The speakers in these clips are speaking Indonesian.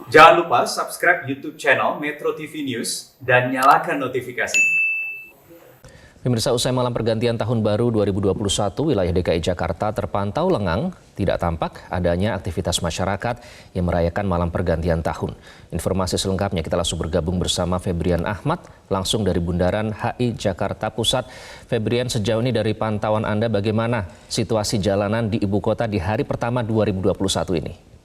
Jangan lupa subscribe YouTube channel Metro TV News dan nyalakan notifikasi. Pemirsa, usai malam pergantian tahun baru 2021, wilayah DKI Jakarta terpantau lengang, tidak tampak adanya aktivitas masyarakat yang merayakan malam pergantian tahun. Informasi selengkapnya kita langsung bergabung bersama Febrian Ahmad, langsung dari Bundaran HI Jakarta Pusat. Febrian, sejauh ini dari pantauan Anda bagaimana situasi jalanan di ibu kota di hari pertama 2021 ini?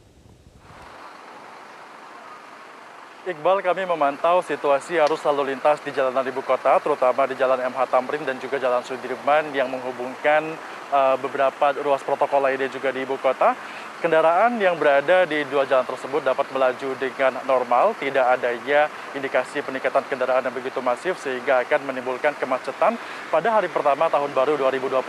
Iqbal, kami memantau situasi arus lalu lintas di jalanan ibu kota, terutama di Jalan MH Tamrin dan juga Jalan Sudirman yang menghubungkan beberapa ruas protokol lainnya juga di ibu kota. Kendaraan yang berada di dua jalan tersebut dapat melaju dengan normal, tidak adanya indikasi peningkatan kendaraan yang begitu masif sehingga akan menimbulkan kemacetan pada hari pertama tahun baru 2021.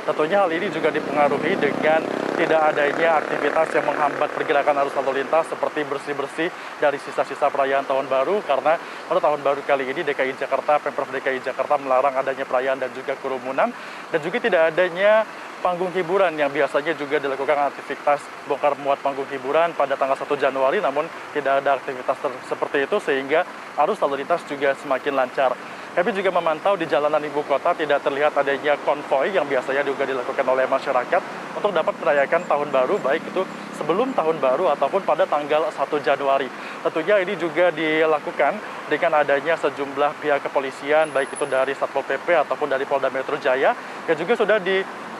Tentunya hal ini juga dipengaruhi dengan tidak adanya aktivitas yang menghambat pergerakan arus lalu lintas seperti bersih-bersih dari sisa-sisa perayaan tahun baru, karena pada tahun baru kali ini Pemprov DKI Jakarta melarang adanya perayaan dan juga kerumunan, dan juga tidak adanya panggung hiburan yang biasanya juga dilakukan aktivitas bongkar muat panggung hiburan pada tanggal 1 Januari, namun tidak ada aktivitas seperti itu sehingga arus lalu lintas juga semakin lancar. Kami juga memantau di jalanan ibu kota tidak terlihat adanya konvoi yang biasanya juga dilakukan oleh masyarakat untuk dapat merayakan tahun baru, baik itu sebelum tahun baru ataupun pada tanggal 1 Januari. Tentunya ini juga dilakukan dengan adanya sejumlah pihak kepolisian, baik itu dari Satpol PP ataupun dari Polda Metro Jaya, yang juga sudah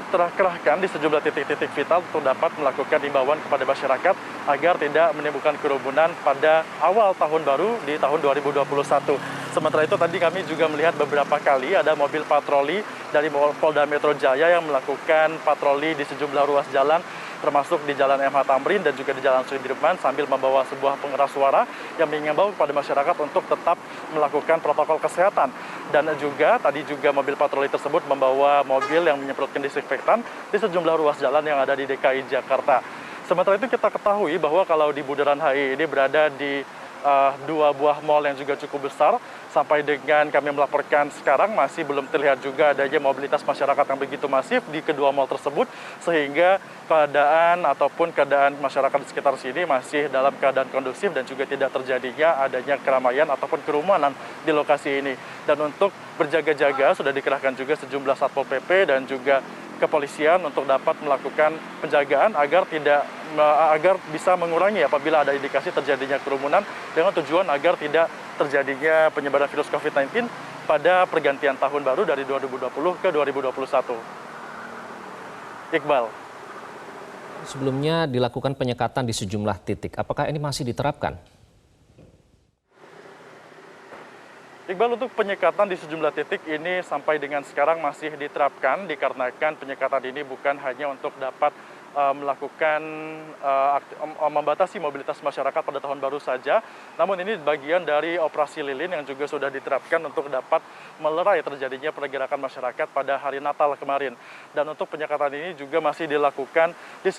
terkerahkan di sejumlah titik-titik vital untuk dapat melakukan imbauan kepada masyarakat agar tidak menimbulkan kerumunan pada awal tahun baru di tahun 2021. Sementara itu tadi kami juga melihat beberapa kali ada mobil patroli dari Polda Metro Jaya yang melakukan patroli di sejumlah ruas jalan, termasuk di Jalan MH Tamrin dan juga di Jalan Sudirman, sambil membawa sebuah pengeras suara yang mengimbau kepada masyarakat untuk tetap melakukan protokol kesehatan. Dan juga tadi juga mobil patroli tersebut membawa mobil yang menyemprotkan disinfektan di sejumlah ruas jalan yang ada di DKI Jakarta. Sementara itu kita ketahui bahwa kalau di Bundaran HI ini berada di dua buah mal yang juga cukup besar, sampai dengan kami melaporkan sekarang masih belum terlihat juga adanya mobilitas masyarakat yang begitu masif di kedua mal tersebut, sehingga keadaan masyarakat di sekitar sini masih dalam keadaan kondusif dan juga tidak terjadinya adanya keramaian ataupun kerumunan di lokasi ini. Dan untuk berjaga-jaga sudah dikerahkan juga sejumlah Satpol PP dan juga kepolisian untuk dapat melakukan penjagaan agar bisa mengurangi apabila ada indikasi terjadinya kerumunan, dengan tujuan agar tidak terjadinya penyebaran virus COVID-19 pada pergantian tahun baru dari 2020 ke 2021. Iqbal. Sebelumnya dilakukan penyekatan di sejumlah titik. Apakah ini masih diterapkan? Iqbal, untuk penyekatan di sejumlah titik ini sampai dengan sekarang masih diterapkan, dikarenakan penyekatan ini bukan hanya untuk dapat membatasi mobilitas masyarakat pada tahun baru saja, namun ini bagian dari operasi lilin yang juga sudah diterapkan untuk dapat melerai terjadinya pergerakan masyarakat pada hari Natal kemarin. Dan untuk penyekatan ini juga masih dilakukan di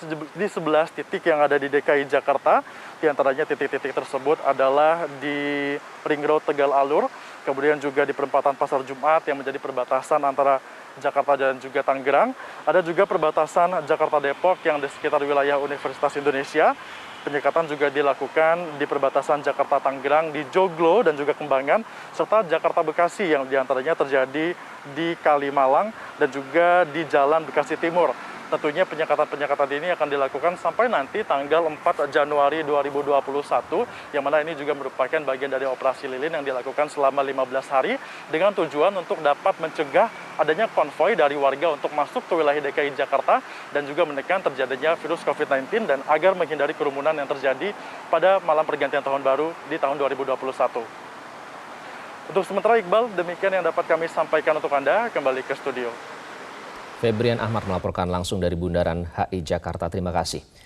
11 titik yang ada di DKI Jakarta. Di antaranya titik-titik tersebut adalah di Ring Road Tegal Alur, kemudian juga di perempatan Pasar Jumat yang menjadi perbatasan antara Jakarta dan juga Tangerang. Ada juga perbatasan Jakarta Depok yang di sekitar wilayah Universitas Indonesia. Penyekatan juga dilakukan di perbatasan Jakarta Tangerang, di Joglo dan juga Kembangan, serta Jakarta Bekasi yang diantaranya terjadi di Kalimalang dan juga di Jalan Bekasi Timur. Tentunya penyekatan ini akan dilakukan sampai nanti tanggal 4 Januari 2021, yang mana ini juga merupakan bagian dari operasi lilin yang dilakukan selama 15 hari dengan tujuan untuk dapat mencegah adanya konvoi dari warga untuk masuk ke wilayah DKI Jakarta dan juga menekan terjadinya virus COVID-19 dan agar menghindari kerumunan yang terjadi pada malam pergantian tahun baru di tahun 2021. Untuk sementara, Iqbal, demikian yang dapat kami sampaikan untuk Anda. Kembali ke studio. Febrian Ahmad melaporkan langsung dari Bundaran HI Jakarta. Terima kasih.